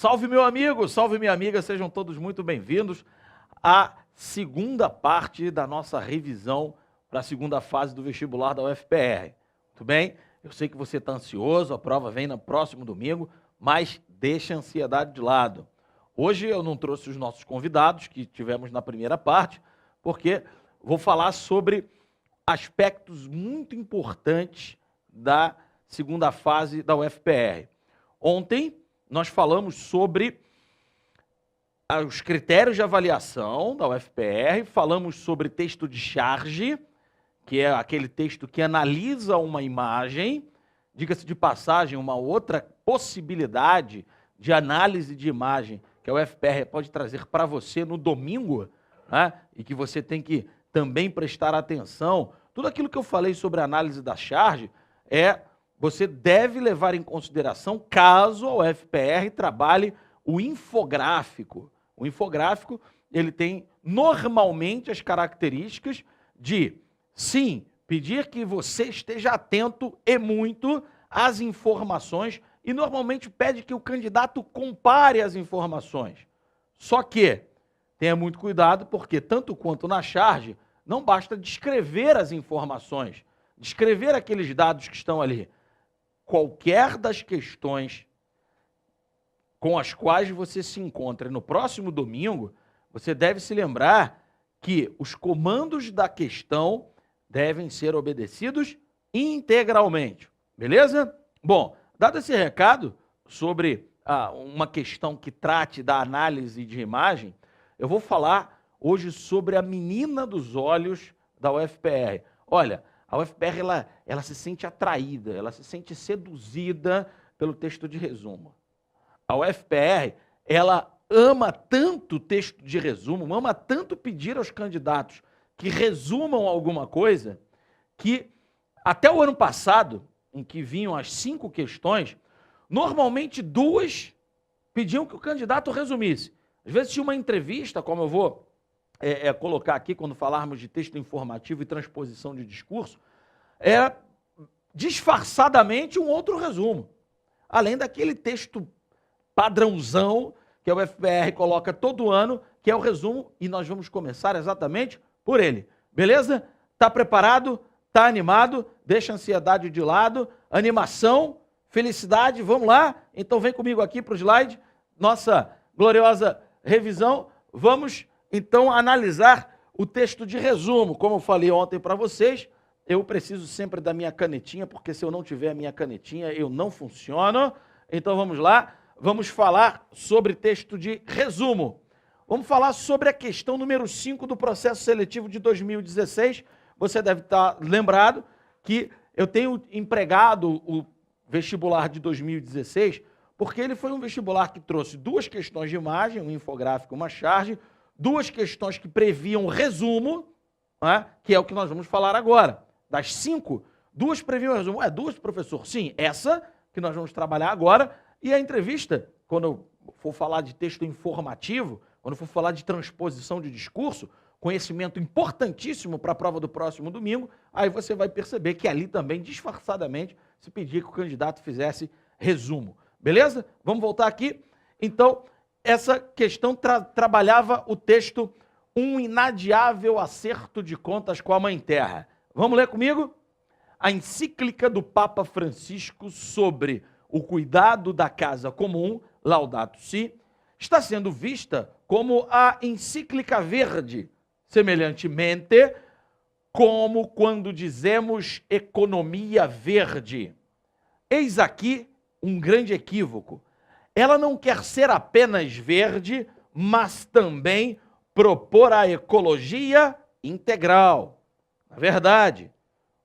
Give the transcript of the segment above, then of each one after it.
Salve meu amigo, salve minha amiga, sejam todos muito bem-vindos à segunda parte da nossa revisão para a segunda fase do vestibular da UFPR. Muito bem? Eu sei que você está ansioso, a prova vem no próximo domingo, mas deixa a ansiedade de lado. Hoje eu não trouxe os nossos convidados que tivemos na primeira parte, porque vou falar sobre aspectos muito importantes da segunda fase da UFPR. Ontem nós falamos sobre os critérios de avaliação da UFPR, falamos sobre texto de charge, que é aquele texto que analisa uma imagem, diga-se de passagem, uma outra possibilidade de análise de imagem que a UFPR pode trazer para você no domingo, né? E que você tem que também prestar atenção. Tudo aquilo que eu falei sobre a análise da charge você deve levar em consideração caso a UFPR trabalhe o infográfico. O infográfico, ele tem normalmente as características de, sim, pedir que você esteja atento e muito às informações e normalmente pede que o candidato compare as informações. Só que tenha muito cuidado porque, tanto quanto na charge, não basta descrever as informações, descrever aqueles dados que estão ali. Qualquer das questões com as quais você se encontra no próximo domingo, você deve se lembrar que os comandos da questão devem ser obedecidos integralmente. Beleza? Bom, dado esse recado sobre uma questão que trate da análise de imagem, eu vou falar hoje sobre a menina dos olhos da UFPR. Olha, a UFPR ela se sente atraída, ela se sente seduzida pelo texto de resumo. A UFPR, ela ama tanto o texto de resumo, ama tanto pedir aos candidatos que resumam alguma coisa, que até o ano passado, em que vinham as 5 questões, normalmente 2 pediam que o candidato resumisse. Às vezes tinha uma entrevista, como eu vou colocar aqui quando falarmos de texto informativo e transposição de discurso, disfarçadamente um outro resumo. Além daquele texto padrãozão que a UFPR coloca todo ano, que é o resumo, e nós vamos começar exatamente por ele. Beleza? Tá preparado? Tá animado? Deixa a ansiedade de lado. Animação, felicidade, vamos lá? Então vem comigo aqui para o slide, nossa gloriosa revisão. Vamos então analisar o texto de resumo. Como eu falei ontem para vocês, eu preciso sempre da minha canetinha, porque se eu não tiver a minha canetinha, eu não funciono. Então vamos lá, vamos falar sobre texto de resumo. Vamos falar sobre a questão número 5 do processo seletivo de 2016. Você deve estar lembrado que eu tenho empregado o vestibular de 2016, porque ele foi um vestibular que trouxe 2 questões de imagem, um infográfico e uma charge, 2 questões que previam resumo, né, que é o que nós vamos falar agora. Das 5, 2 previam resumo. 2, professor? Sim, essa que nós vamos trabalhar agora. E a entrevista, quando eu for falar de texto informativo, quando eu for falar de transposição de discurso, conhecimento importantíssimo para a prova do próximo domingo, aí você vai perceber que ali também, disfarçadamente, se pedia que o candidato fizesse resumo. Beleza? Vamos voltar aqui. Então, essa questão trabalhava o texto Um Inadiável Acerto de Contas com a Mãe Terra. Vamos ler comigo? A encíclica do Papa Francisco sobre o cuidado da casa comum, Laudato Si, está sendo vista como a encíclica verde, semelhantemente como quando dizemos economia verde. Eis aqui um grande equívoco. Ela não quer ser apenas verde, mas também propor a ecologia integral. Na verdade,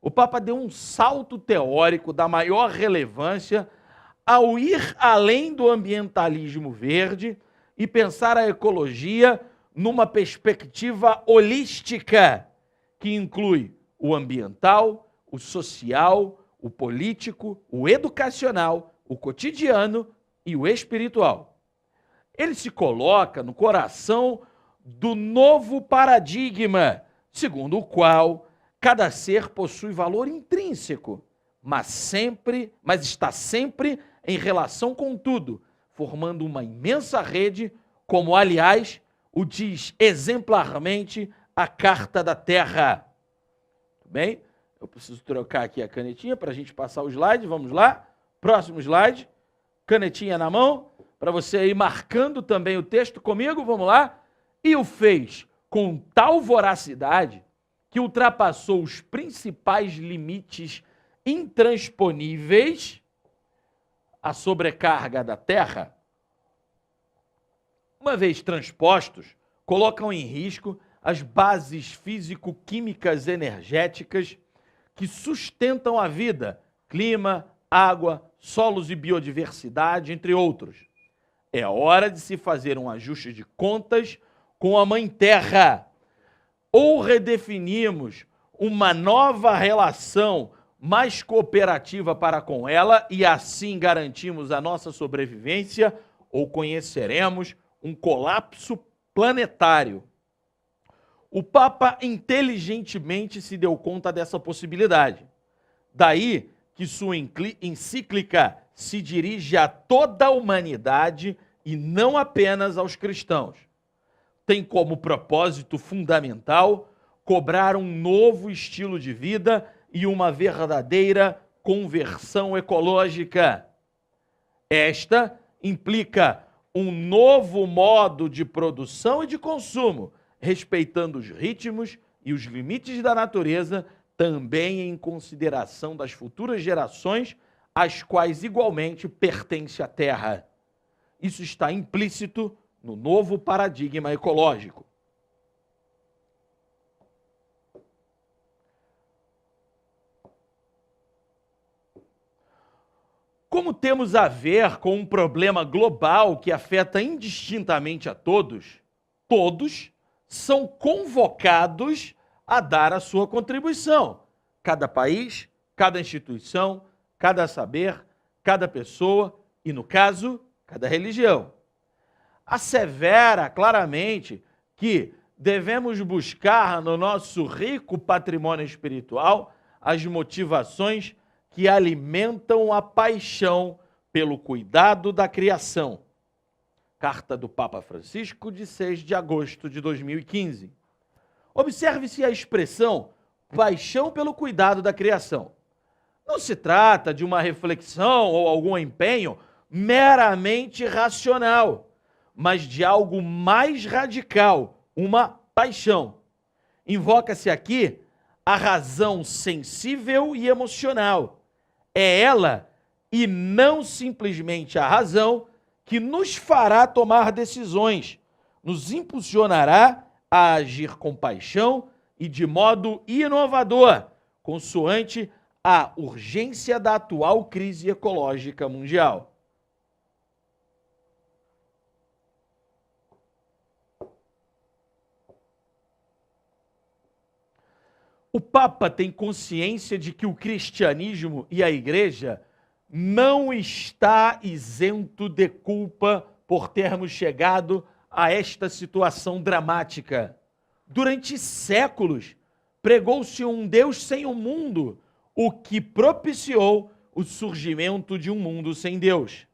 o Papa deu um salto teórico da maior relevância ao ir além do ambientalismo verde e pensar a ecologia numa perspectiva holística, que inclui o ambiental, o social, o político, o educacional, o cotidiano e o espiritual. Ele se coloca no coração do novo paradigma, segundo o qual cada ser possui valor intrínseco, mas está sempre em relação com tudo, formando uma imensa rede, como, aliás, o diz exemplarmente a Carta da Terra. Tudo bem? Eu preciso trocar aqui a canetinha para a gente passar o slide. Vamos lá. Próximo slide. Canetinha na mão, para você ir marcando também o texto comigo. Vamos lá. E o fez com tal voracidade que ultrapassou os principais limites intransponíveis, a sobrecarga da Terra, uma vez transpostos, colocam em risco as bases físico-químicas energéticas que sustentam a vida, clima, água, solos e biodiversidade, entre outros. É hora de se fazer um ajuste de contas com a Mãe Terra. Ou redefinimos uma nova relação mais cooperativa para com ela e assim garantimos a nossa sobrevivência, ou conheceremos um colapso planetário. O Papa inteligentemente se deu conta dessa possibilidade. Daí que sua encíclica se dirige a toda a humanidade e não apenas aos cristãos. Tem como propósito fundamental cobrar um novo estilo de vida e uma verdadeira conversão ecológica. Esta implica um novo modo de produção e de consumo, respeitando os ritmos e os limites da natureza, também em consideração das futuras gerações, às quais igualmente pertence a Terra. Isso está implícito no novo paradigma ecológico. Como temos a ver com um problema global que afeta indistintamente a todos, todos são convocados a dar a sua contribuição. Cada país, cada instituição, cada saber, cada pessoa e, no caso, cada religião. Assevera claramente que devemos buscar no nosso rico patrimônio espiritual as motivações que alimentam a paixão pelo cuidado da criação. Carta do Papa Francisco, de 6 de agosto de 2015. Observe-se a expressão paixão pelo cuidado da criação. Não se trata de uma reflexão ou algum empenho meramente racional, mas de algo mais radical, uma paixão. Invoca-se aqui a razão sensível e emocional. É ela, e não simplesmente a razão, que nos fará tomar decisões, nos impulsionará a agir com paixão e de modo inovador, consoante a urgência da atual crise ecológica mundial. O Papa tem consciência de que o cristianismo e a Igreja não está isento de culpa por termos chegado a esta situação dramática. Durante séculos, pregou-se um Deus sem o mundo, o que propiciou o surgimento de um mundo sem Deus.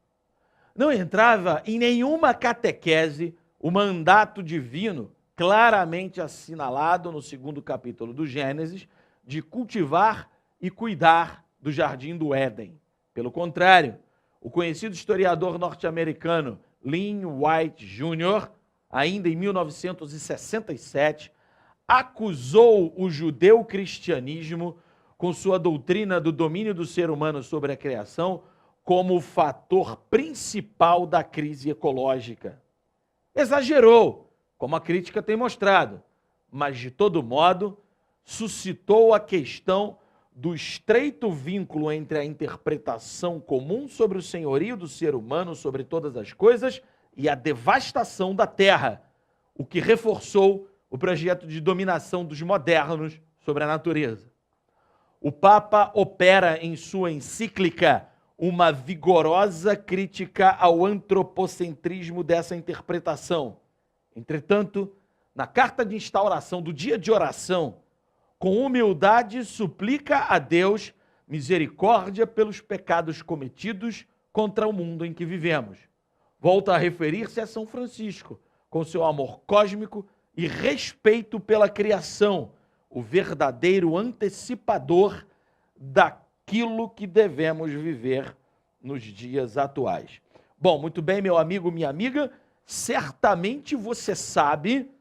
Não entrava em nenhuma catequese o mandato divino claramente assinalado no 2º capítulo do Gênesis, de cultivar e cuidar do Jardim do Éden. Pelo contrário, o conhecido historiador norte-americano Lynn White Jr., ainda em 1967, acusou o judeu-cristianismo, com sua doutrina do domínio do ser humano sobre a criação, como o fator principal da crise ecológica. Exagerou, como a crítica tem mostrado, mas, de todo modo, suscitou a questão do estreito vínculo entre a interpretação comum sobre o senhorio do ser humano sobre todas as coisas e a devastação da terra, o que reforçou o projeto de dominação dos modernos sobre a natureza. O Papa opera em sua encíclica uma vigorosa crítica ao antropocentrismo dessa interpretação. Entretanto, na carta de instauração do dia de oração, com humildade suplica a Deus misericórdia pelos pecados cometidos contra o mundo em que vivemos. volta a referir-se a São Francisco, com seu amor cósmico e respeito pela criação, o verdadeiro antecipador daquilo que devemos viver nos dias atuais. Bom, muito bem, meu amigo, minha amiga, certamente você sabe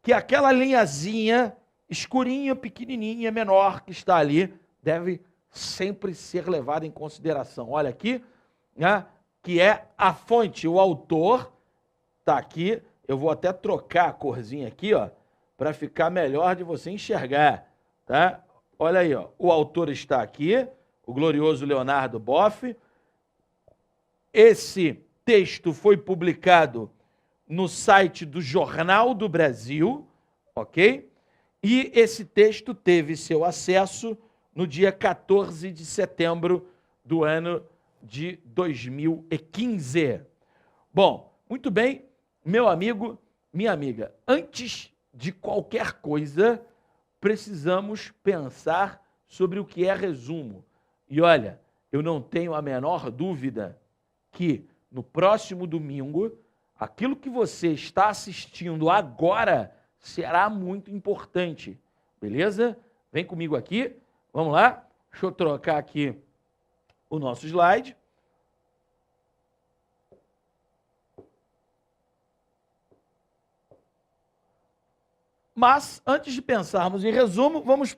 que aquela linhazinha escurinha, pequenininha, menor que está ali, deve sempre ser levada em consideração. Olha aqui, né, que é a fonte, o autor está aqui. Eu vou até trocar a corzinha aqui, ó, para ficar melhor de você enxergar, tá? Olha aí, ó, o autor está aqui, o glorioso Leonardo Boff. Esse texto foi publicado no site do Jornal do Brasil, ok? E esse texto teve seu acesso no dia 14 de setembro do ano de 2015. Bom, muito bem, meu amigo, minha amiga, antes de qualquer coisa, precisamos pensar sobre o que é resumo. E olha, eu não tenho a menor dúvida que no próximo domingo, aquilo que você está assistindo agora será muito importante, beleza? Vem comigo aqui, vamos lá? Deixa eu trocar aqui o nosso slide. Mas, antes de pensarmos em resumo, vamos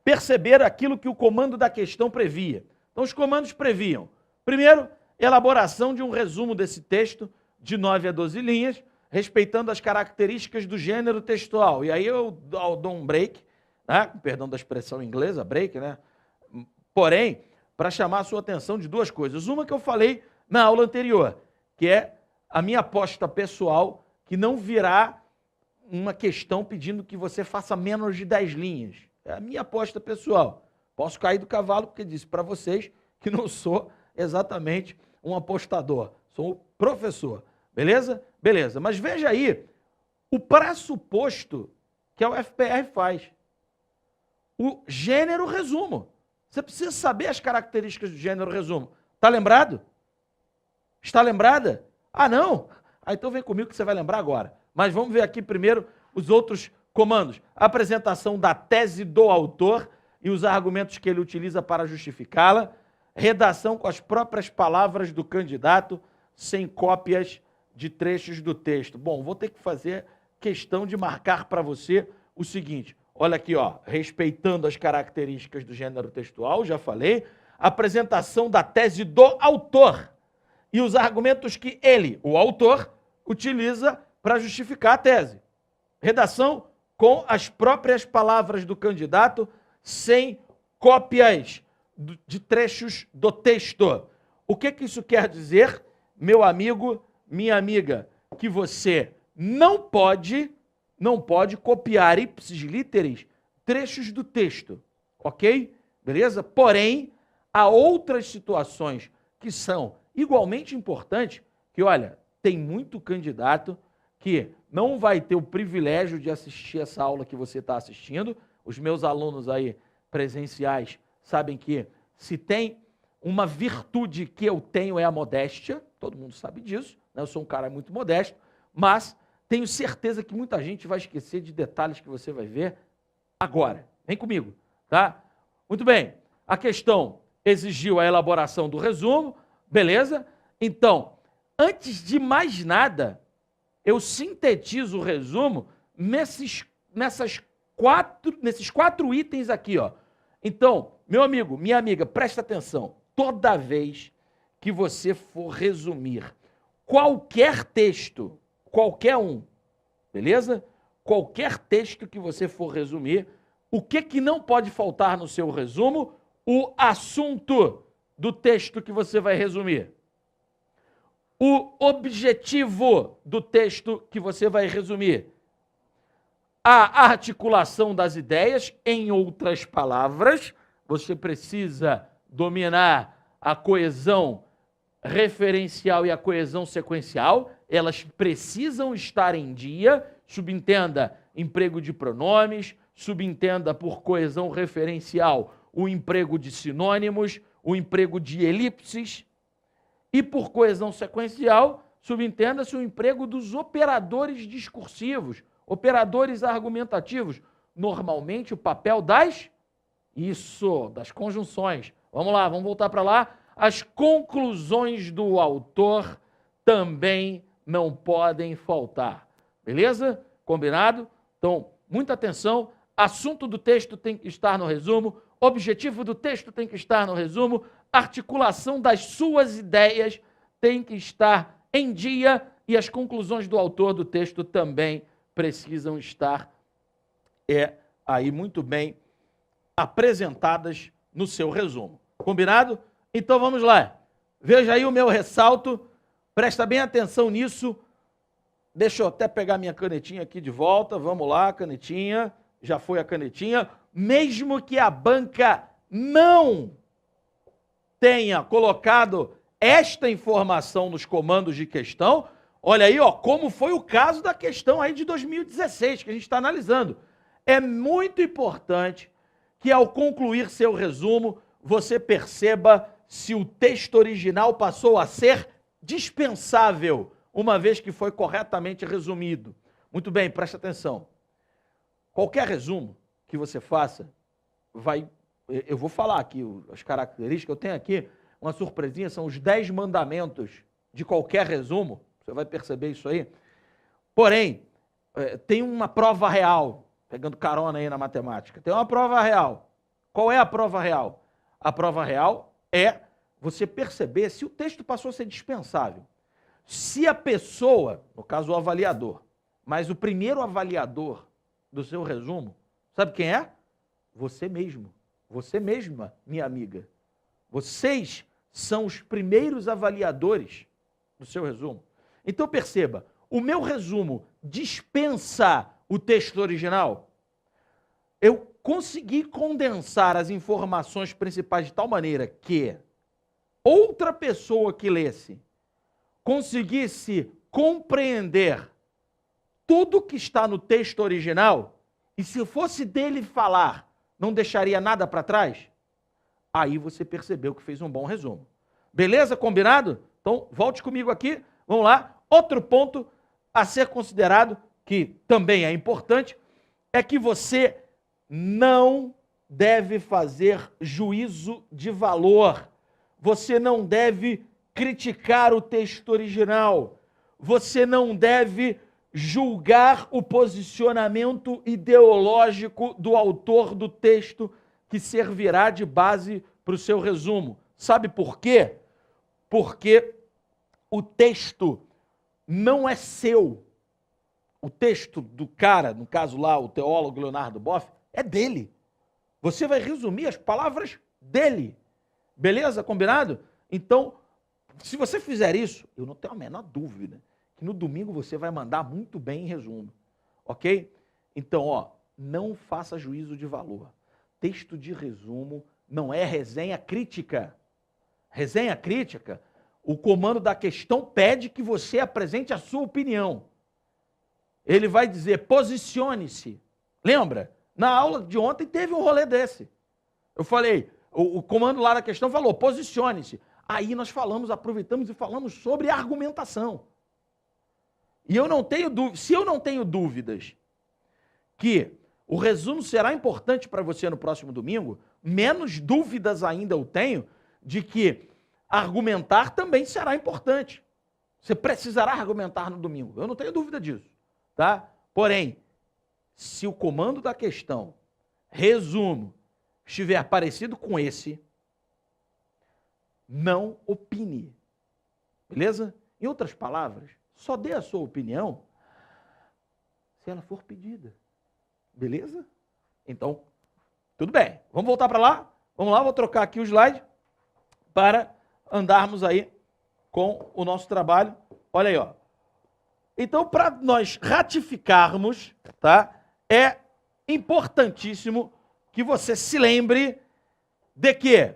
perceber aquilo que o comando da questão previa. Então, os comandos previam, primeiro, elaboração de um resumo desse texto, de 9 a 12 linhas, respeitando as características do gênero textual. E aí eu dou um break, né? Perdão da expressão inglesa, break, né? Porém, para chamar a sua atenção de duas coisas. Uma que eu falei na aula anterior, que é a minha aposta pessoal, que não virá uma questão pedindo que você faça menos de 10 linhas. É a minha aposta pessoal. Posso cair do cavalo, porque disse para vocês que não sou exatamente um apostador, sou um professor. Beleza? Beleza. Mas veja aí o pressuposto que a UFPR faz. O gênero resumo. Você precisa saber as características do gênero resumo. Está lembrado? Está lembrada? Ah, não? Ah, então vem comigo que você vai lembrar agora. Mas vamos ver aqui primeiro os outros comandos. A apresentação da tese do autor e os argumentos que ele utiliza para justificá-la. Redação com as próprias palavras do candidato, sem cópias de trechos do texto. Bom, vou ter que fazer questão de marcar para você o seguinte. Olha aqui, ó, respeitando as características do gênero textual, já falei. Apresentação da tese do autor e os argumentos que ele, o autor, utiliza para justificar a tese. Redação com as próprias palavras do candidato, sem cópias de trechos do texto. O que isso quer dizer, meu amigo, minha amiga? Que você não pode copiar ipsis literis trechos do texto, ok? Beleza? Porém, há outras situações que são igualmente importantes, que, olha, tem muito candidato que não vai ter o privilégio de assistir essa aula que você está assistindo. Os meus alunos aí presenciais sabem que se tem uma virtude que eu tenho é a modéstia, todo mundo sabe disso, né? Eu sou um cara muito modesto, mas tenho certeza que muita gente vai esquecer de detalhes que você vai ver agora. Vem comigo, tá? Muito bem, a questão exigiu a elaboração do resumo, beleza? Então, antes de mais nada, eu sintetizo o resumo nesses quatro itens aqui, ó. Então, meu amigo, minha amiga, presta atenção. Toda vez que você for resumir qualquer texto, qualquer um, beleza? Qualquer texto que você for resumir, o que não pode faltar no seu resumo? O assunto do texto que você vai resumir. O objetivo do texto que você vai resumir. A articulação das ideias, em outras palavras, você precisa dominar a coesão referencial e a coesão sequencial, elas precisam estar em dia, subentenda emprego de pronomes, subentenda por coesão referencial o emprego de sinônimos, o emprego de elipses, E por coesão sequencial, subentenda-se o emprego dos operadores discursivos, operadores argumentativos. Normalmente o papel das conjunções. Vamos lá, vamos voltar para lá. As conclusões do autor também não podem faltar. Beleza? Combinado? Então, muita atenção. Assunto do texto tem que estar no resumo. Objetivo do texto tem que estar no resumo. Articulação das suas ideias tem que estar em dia. E as conclusões do autor do texto também precisam estar aí muito bem apresentadas no seu resumo. Combinado? Então vamos lá. Veja aí o meu ressalto. Presta bem atenção nisso. Deixa eu até pegar minha canetinha aqui de volta. Vamos lá, canetinha. Já foi a canetinha. Mesmo que a banca não tenha colocado esta informação nos comandos de questão, olha aí, ó, como foi o caso da questão aí de 2016, que a gente está analisando. É muito importante que ao concluir seu resumo, você perceba se o texto original passou a ser dispensável, uma vez que foi corretamente resumido. Muito bem, preste atenção. Qualquer resumo que você faça, eu vou falar aqui as características, eu tenho aqui uma surpresinha, são os 10 mandamentos de qualquer resumo, você vai perceber isso aí. Porém, tem uma prova real, pegando carona aí na matemática, tem uma prova real. Qual é a prova real? A prova real é você perceber se o texto passou a ser dispensável. Se a pessoa, no caso o avaliador, mas o primeiro avaliador do seu resumo, sabe quem é? Você mesmo. Você mesma, minha amiga. Vocês são os primeiros avaliadores do seu resumo. Então perceba, o meu resumo dispensa o texto original? Eu consegui condensar as informações principais de tal maneira que outra pessoa que lesse conseguisse compreender tudo que está no texto original e se fosse dele falar, não deixaria nada para trás? Aí você percebeu que fez um bom resumo. Beleza? Combinado? Então, volte comigo aqui. Vamos lá. Outro ponto a ser considerado, que também é importante, é que você não deve fazer juízo de valor. Você não deve criticar o texto original. Você não deve julgar o posicionamento ideológico do autor do texto que servirá de base para o seu resumo. Sabe por quê? Porque o texto não é seu. O texto do cara, no caso lá, o teólogo Leonardo Boff, é dele. Você vai resumir as palavras dele. Beleza? Combinado? Então, se você fizer isso, eu não tenho a menor dúvida que no domingo você vai mandar muito bem em resumo. Ok? Então, ó, não faça juízo de valor. Texto de resumo não é resenha crítica. Resenha crítica, o comando da questão pede que você apresente a sua opinião. Ele vai dizer, posicione-se. Lembra? Na aula de ontem teve um rolê desse. Eu falei, o comando lá da questão falou, posicione-se. Aí nós falamos, aproveitamos e falamos sobre argumentação. E eu não tenho dúvida, se eu não tenho dúvidas que o resumo será importante para você no próximo domingo, menos dúvidas ainda eu tenho de que argumentar também será importante. Você precisará argumentar no domingo. Eu não tenho dúvida disso, tá? Porém, se o comando da questão, resumo, estiver parecido com esse, não opine. Beleza? Em outras palavras, só dê a sua opinião se ela for pedida. Beleza? Então, tudo bem. Vamos voltar para lá? Vamos lá, vou trocar aqui o slide para andarmos aí com o nosso trabalho. Olha aí, ó. Então, para nós ratificarmos, tá? É importantíssimo que você se lembre de que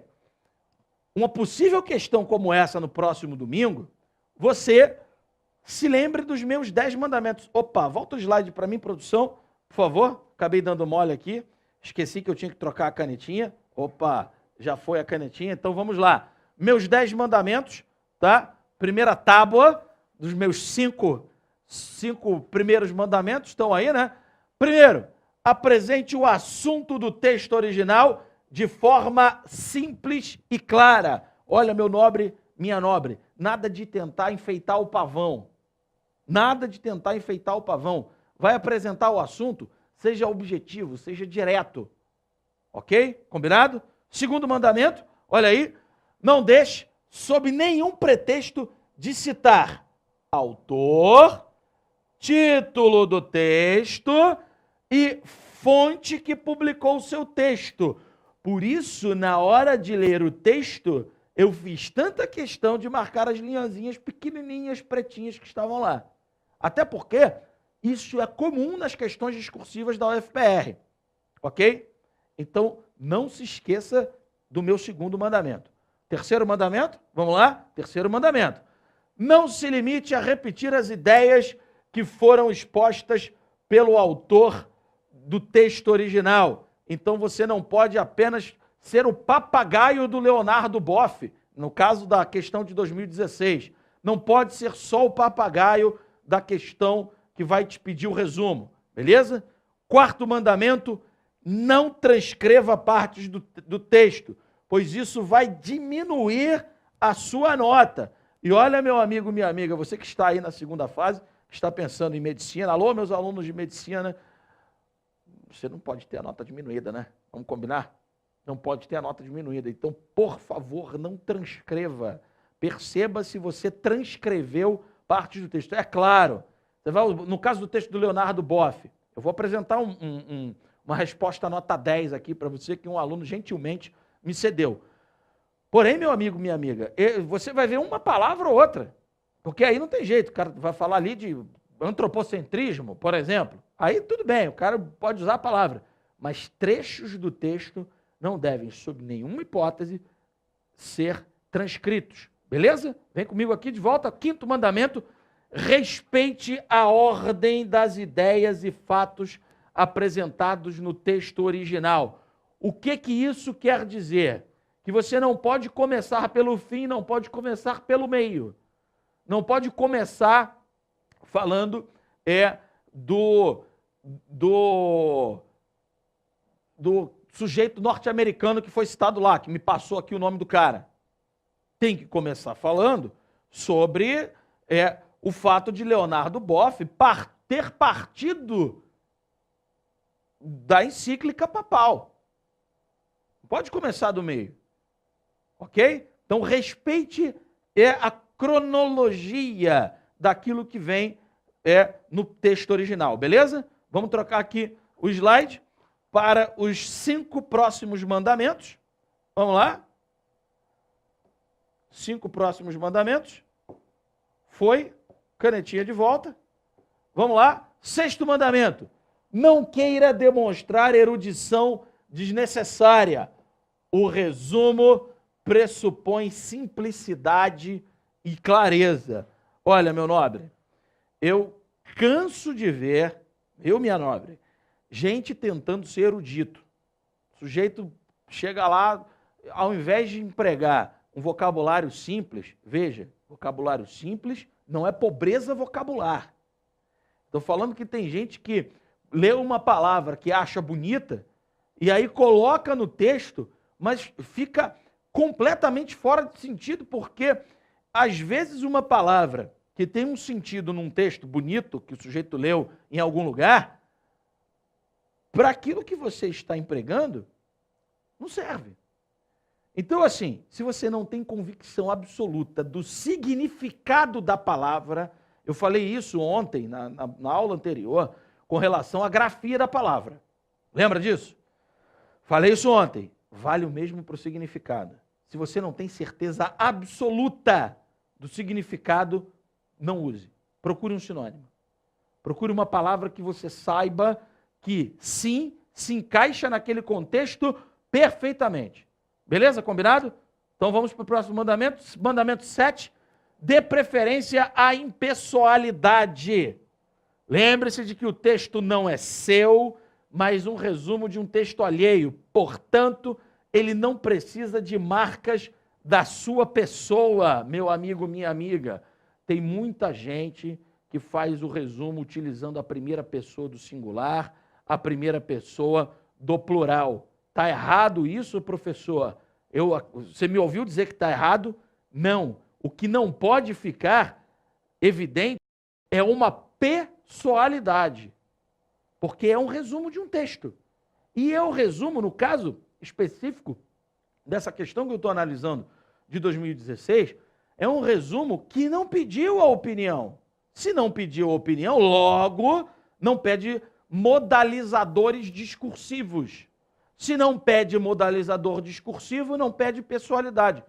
uma possível questão como essa no próximo domingo, você se lembre dos meus 10 mandamentos. Opa, volta o slide para mim, produção, por favor. Acabei dando mole aqui. Esqueci que eu tinha que trocar a canetinha. Opa, já foi a canetinha. Então vamos lá. Meus 10 mandamentos, tá? Primeira tábua dos meus cinco primeiros mandamentos, estão aí, né? Primeiro, apresente o assunto do texto original de forma simples e clara. Olha, meu nobre, minha nobre, nada de tentar enfeitar o pavão. Nada de tentar enfeitar o pavão. Vai apresentar o assunto, seja objetivo, seja direto. Ok? Combinado? Segundo mandamento, olha aí, não deixe, sob nenhum pretexto, de citar autor, título do texto e fonte que publicou o seu texto. Por isso, na hora de ler o texto, eu fiz tanta questão de marcar as linhazinhas pequenininhas, pretinhas que estavam lá. Até porque isso é comum nas questões discursivas da UFPR. Ok? Então, não se esqueça do meu segundo mandamento. Terceiro mandamento? Vamos lá? Terceiro mandamento. Não se limite a repetir as ideias que foram expostas pelo autor do texto original. Então, você não pode apenas ser o papagaio do Leonardo Boff, no caso da questão de 2016. Não pode ser só o papagaio da questão que vai te pedir o resumo, beleza? Quarto mandamento, não transcreva partes do texto, pois isso vai diminuir a sua nota. E olha, meu amigo, minha amiga, você que está aí na segunda fase, que está pensando em medicina, alô, meus alunos de medicina, você não pode ter a nota diminuída, né? Vamos combinar? Não pode ter a nota diminuída. Então, por favor, não transcreva. Perceba se você transcreveu partes do texto. É claro, você vai, no caso do texto do Leonardo Boff, eu vou apresentar uma resposta nota 10 aqui para você, que um aluno gentilmente me cedeu. Porém, meu amigo, minha amiga, você vai ver uma palavra ou outra, porque aí não tem jeito, o cara vai falar ali de antropocentrismo, por exemplo, aí tudo bem, o cara pode usar a palavra, mas trechos do texto não devem, sob nenhuma hipótese, ser transcritos, beleza? Vem comigo aqui de volta, quinto mandamento, respeite a ordem das ideias e fatos apresentados no texto original. O que isso quer dizer? Que você não pode começar pelo fim, não pode começar pelo meio. Não pode começar falando do sujeito norte-americano que foi citado lá, que me passou aqui o nome do cara. Tem que começar falando sobre o fato de Leonardo Boff ter partido da encíclica papal. Pode começar do meio. Ok? Então, respeite a cronologia daquilo que vem no texto original, beleza? Vamos trocar aqui o slide para os 5 próximos mandamentos. Vamos lá? 5 próximos mandamentos. Foi. Canetinha de volta. Vamos lá. 6º mandamento. Não queira demonstrar erudição desnecessária. O resumo pressupõe simplicidade e clareza. Olha, meu nobre, eu canso de ver, minha nobre, gente tentando ser erudito. O sujeito chega lá, ao invés de empregar um vocabulário simples, veja, vocabulário simples não é pobreza vocabular. Estou falando que tem gente que lê uma palavra que acha bonita e aí coloca no texto, mas fica completamente fora de sentido, porque às vezes uma palavra que tem um sentido num texto bonito, que o sujeito leu em algum lugar, para aquilo que você está empregando, não serve. Então, assim, se você não tem convicção absoluta do significado da palavra, eu falei isso ontem, na aula anterior, com relação à grafia da palavra. Lembra disso? Falei isso ontem. Vale o mesmo para o significado. Se você não tem certeza absoluta do significado, não use. Procure um sinônimo. Procure uma palavra que você saiba que, sim, se encaixa naquele contexto perfeitamente. Beleza? Combinado? Então vamos para o próximo mandamento. Mandamento 7. Dê preferência à impessoalidade. Lembre-se de que o texto não é seu, mas um resumo de um texto alheio. Portanto, ele não precisa de marcas da sua pessoa, meu amigo, minha amiga. Tem muita gente que faz o resumo utilizando a primeira pessoa do singular, a primeira pessoa do plural. Está errado isso, professor? Você me ouviu dizer que está errado? Não. O que não pode ficar evidente é uma pessoalidade, porque é um resumo de um texto. E é o resumo, no caso específico dessa questão que eu estou analisando de 2016, é um resumo que não pediu a opinião. Se não pediu a opinião, logo não pede modalizadores discursivos. Se não pede modalizador discursivo, não pede pessoalidade.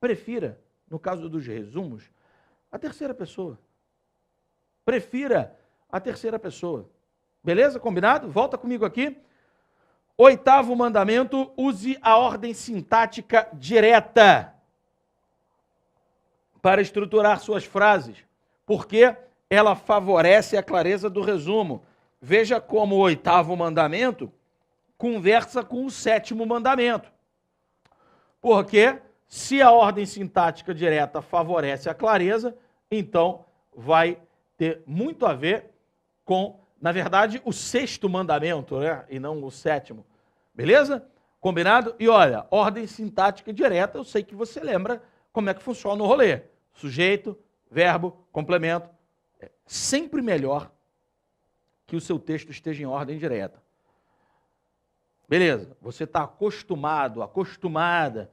Prefira, no caso dos resumos, a terceira pessoa. Prefira a terceira pessoa. Beleza? Combinado? Volta comigo aqui. 8º mandamento, use a ordem sintática direta para estruturar suas frases, porque ela favorece a clareza do resumo. Veja como o 8º mandamento conversa com o 7º mandamento. Porque se a ordem sintática direta favorece a clareza, então vai ter muito a ver com, na verdade, o 6º mandamento, né? E não o 7º. Beleza? Combinado? E olha, ordem sintática direta, eu sei que você lembra como é que funciona o rolê. Sujeito, verbo, complemento. É sempre melhor que o seu texto esteja em ordem direta. Beleza, você está acostumado, acostumada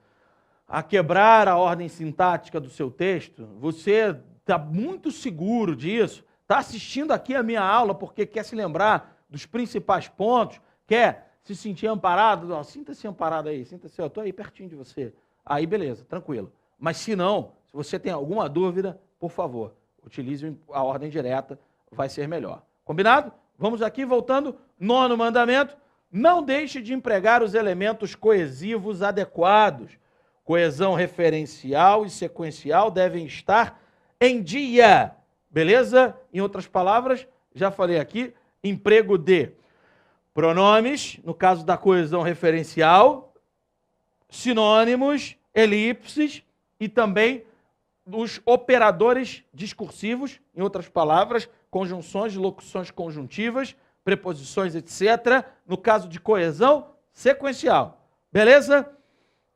a quebrar a ordem sintática do seu texto, você está muito seguro disso, está assistindo aqui a minha aula porque quer se lembrar dos principais pontos, quer se sentir amparado, sinta-se amparado aí, sinta-se, eu estou aí pertinho de você. Aí beleza, tranquilo. Mas se não, se você tem alguma dúvida, por favor, utilize a ordem direta, vai ser melhor. Combinado? Vamos aqui, voltando, 9º mandamento. Não deixe de empregar os elementos coesivos adequados. Coesão referencial e sequencial devem estar em dia. Beleza? Em outras palavras, já falei aqui, emprego de pronomes, no caso da coesão referencial, sinônimos, elipses e também os operadores discursivos, em outras palavras, conjunções, locuções conjuntivas, preposições, etc. No caso de coesão sequencial. Beleza?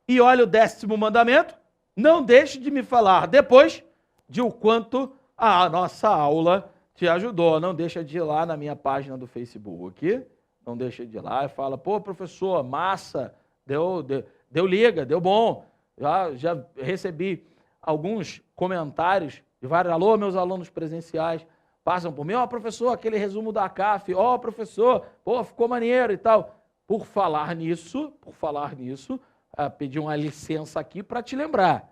E olha o 10º mandamento. Não deixe de me falar depois de o quanto a nossa aula te ajudou. Não deixa de ir lá na minha página do Facebook. Não deixa de ir lá e fala, pô, professor, massa, deu liga, deu bom. Já recebi alguns comentários de vários, alô, meus alunos presenciais, passam por mim, ó, professor, aquele resumo da CAF, ó, professor, pô, ficou maneiro e tal. Por falar nisso, pedi uma licença aqui para te lembrar,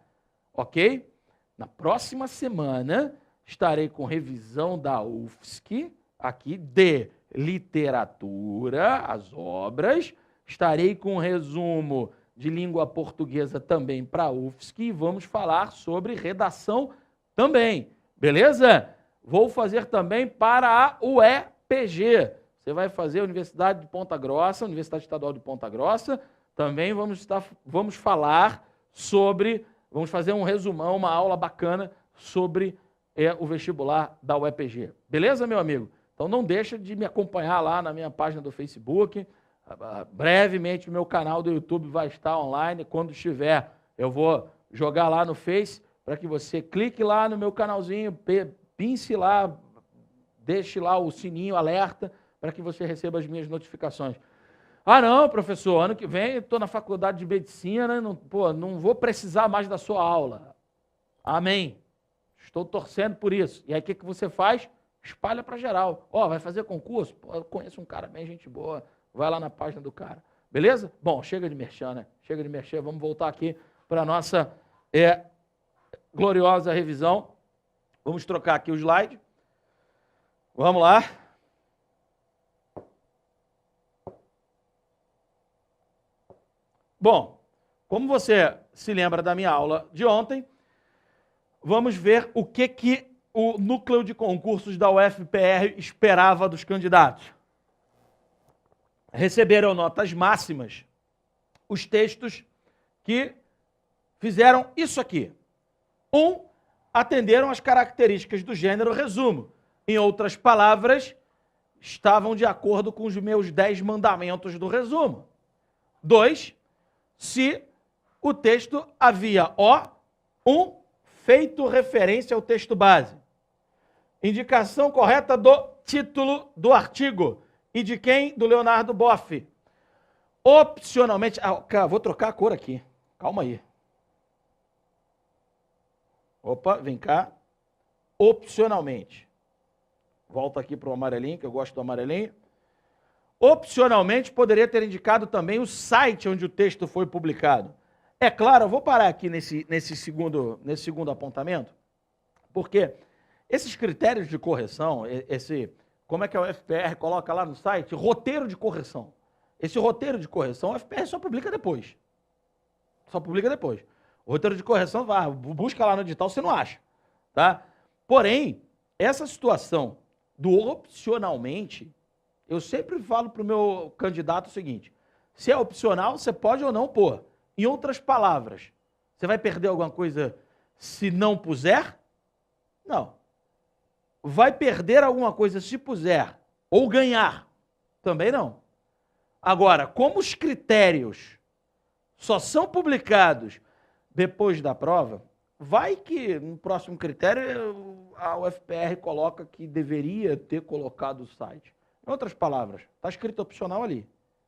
ok? Na próxima semana, estarei com revisão da UFSC, aqui, de literatura, as obras, estarei com resumo de língua portuguesa também para a UFSC e vamos falar sobre redação também, beleza? Vou fazer também para a UEPG. Você vai fazer a Universidade de Ponta Grossa, Universidade Estadual de Ponta Grossa. Também vamos falar sobre, vamos fazer um resumão, uma aula bacana sobre o vestibular da UEPG. Beleza, meu amigo? Então não deixa de me acompanhar lá na minha página do Facebook. Brevemente o meu canal do YouTube vai estar online. Quando estiver, eu vou jogar lá no Face para que você clique lá no meu canalzinho, pince lá, deixe lá o sininho alerta para que você receba as minhas notificações. Ah, não, professor, ano que vem eu estou na faculdade de medicina, não vou precisar mais da sua aula. Amém. Estou torcendo por isso. E aí o que você faz? Espalha para geral. Ó, vai fazer concurso? Pô, eu conheço um cara bem gente boa. Vai lá na página do cara. Beleza? Bom, chega de merchan, né? Chega de merchan. Vamos voltar aqui para a nossa gloriosa revisão. Vamos trocar aqui o slide. Vamos lá. Bom, como você se lembra da minha aula de ontem, vamos ver o que o núcleo de concursos da UFPR esperava dos candidatos. Receberam notas máximas os textos que fizeram isso aqui. Atenderam às características do gênero resumo. Em outras palavras, estavam de acordo com os meus 10 mandamentos do resumo. 2, se o texto havia, feito referência ao texto base. Indicação correta do título do artigo. E de quem? Do Leonardo Boff. Opcionalmente... vou trocar a cor aqui. Calma aí. Opa, vem cá. Opcionalmente. Volta aqui para o amarelinho, que eu gosto do amarelinho. Opcionalmente, poderia ter indicado também o site onde o texto foi publicado. É claro, eu vou parar aqui nesse segundo apontamento, porque esses critérios de correção, como é que a UFPR coloca lá no site? Roteiro de correção. Esse roteiro de correção, a UFPR só publica depois. Só publica depois. O roteiro de correção, busca lá no edital, você não acha. Tá? Porém, essa situação do opcionalmente, eu sempre falo para o meu candidato o seguinte, se é opcional, você pode ou não pôr. Em outras palavras, você vai perder alguma coisa se não puser? Não. Vai perder alguma coisa se puser ou ganhar? Também não. Agora, como os critérios só são publicados depois da prova, vai que no próximo critério a UFPR coloca que deveria ter colocado o site. Em outras palavras, está escrito opcional ali.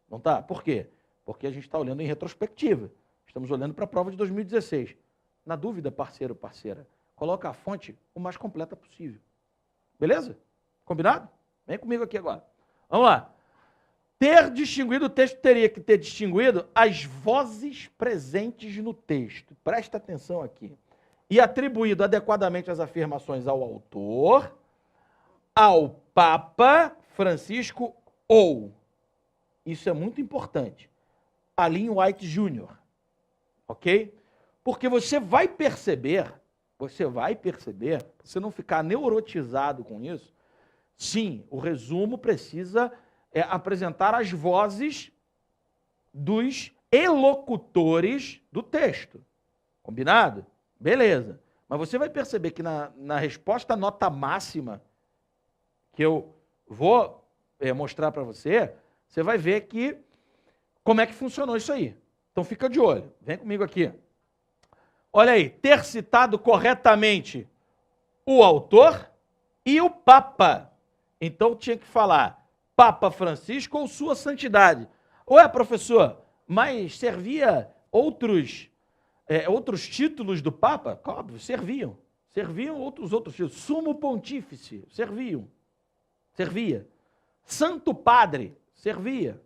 Não está? Por quê? Porque a gente está olhando em retrospectiva. Estamos olhando para a prova de 2016. Na dúvida, parceiro, parceira, coloca a fonte o mais completa possível. Beleza? Combinado? Vem comigo aqui agora. Vamos lá. Ter distinguido, o texto teria que ter distinguido as vozes presentes no texto. Presta atenção aqui. E atribuído adequadamente as afirmações ao autor, ao Papa Francisco ou, isso é muito importante, a Ellen White Jr., ok? Porque você vai perceber, você não ficar neurotizado com isso, sim, o resumo precisa apresentar as vozes dos elocutores do texto. Combinado? Beleza. Mas você vai perceber que na resposta nota máxima, que eu vou mostrar para você, você vai ver que como é que funcionou isso aí. Então fica de olho. Vem comigo aqui. Olha aí, ter citado corretamente o autor e o Papa. Então tinha que falar Papa Francisco ou Sua Santidade. Ué, professor, mas servia outros títulos do Papa? Óbvio, serviam. Serviam outros títulos. Sumo Pontífice, servia. Santo Padre, servia.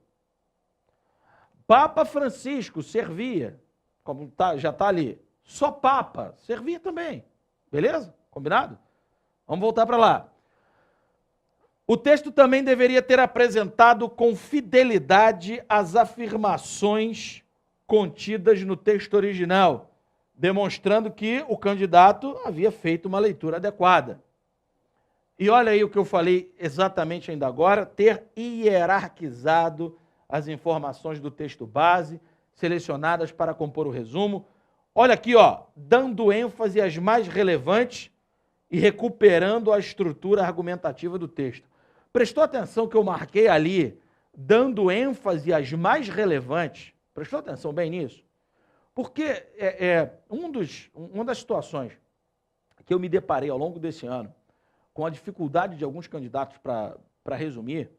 Papa Francisco, servia. Como já está ali. Só Papa, servia também. Beleza? Combinado? Vamos voltar para lá. O texto também deveria ter apresentado com fidelidade as afirmações contidas no texto original, demonstrando que o candidato havia feito uma leitura adequada. E olha aí o que eu falei exatamente ainda agora, ter hierarquizado as informações do texto base, selecionadas para compor o resumo. Olha aqui, dando ênfase às mais relevantes e recuperando a estrutura argumentativa do texto. Prestou atenção que eu marquei ali, dando ênfase às mais relevantes? Prestou atenção bem nisso? Porque uma das situações que eu me deparei ao longo desse ano, com a dificuldade de alguns candidatos para resumir,